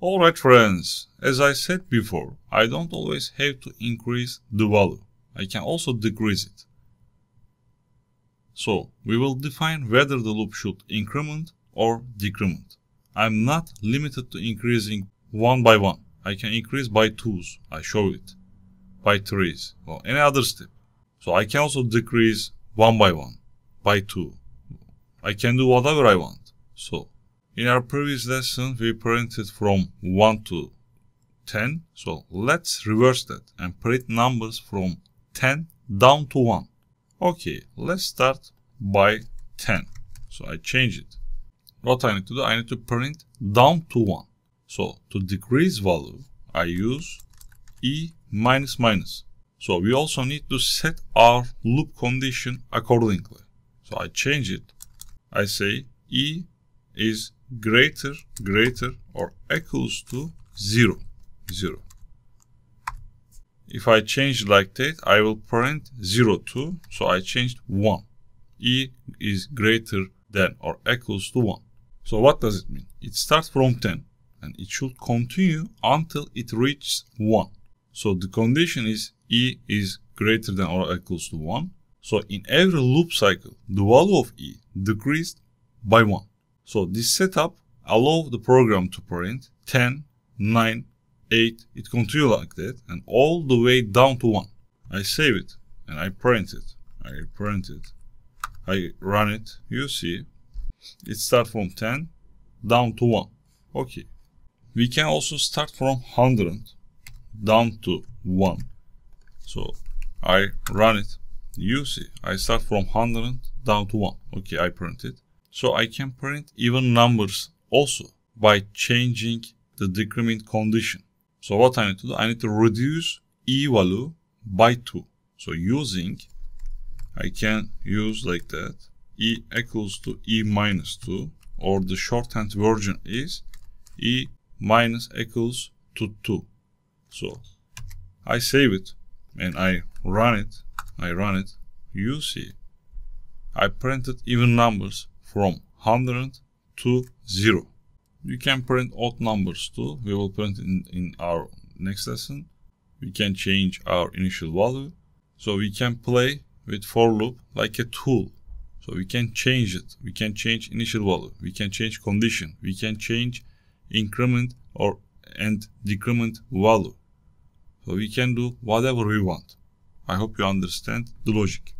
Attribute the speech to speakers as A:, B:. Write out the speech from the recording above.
A: Alright friends, as I said before, I don't always have to increase the value. I can also decrease it. So we will define whether the loop should increment or decrement. I'm not limited to increasing one by one. I can increase by 2s, I show it, by 3s, or any other step. So I can also decrease one by one, by 2. I can do whatever I want. So in our previous lesson, we printed from 1 to 10. So let's reverse that and print numbers from 10 down to 1. Okay, let's start by 10. So I change it. What I need to do, I need to print down to 1. So to decrease value, I use E minus minus. So we also need to set our loop condition accordingly. So I change it. I say E is greater or equals to 0. If I change like that, I will print 0 2. So I changed 1. E is greater than or equals to 1. So what does it mean? It starts from 10 and it should continue until it reaches 1. So the condition is E is greater than or equals to 1. So in every loop cycle, the value of E decreased by 1. So this setup allows the program to print 10, 9, 8, it continues like that and all the way down to 1. I save it and I print it. I run it. You see, it starts from 10 down to 1. Okay. We can also start from 100 down to 1. So I run it. You see, I start from 100 down to 1. Okay, I print it. So I can print even numbers also by changing the decrement condition. So what I need to do, I need to reduce E value by 2. So I can use like that, E equals to E minus 2, or the shorthand version is E minus equals to 2. So I save it and I run it. You see, I printed even numbers from 100 to 0. You can print odd numbers too. We will print in our next lesson. We can change our initial value. So we can play with for loop like a tool. So we can change it. We can change initial value. We can change condition. We can change increment and decrement value. So we can do whatever we want. I hope you understand the logic.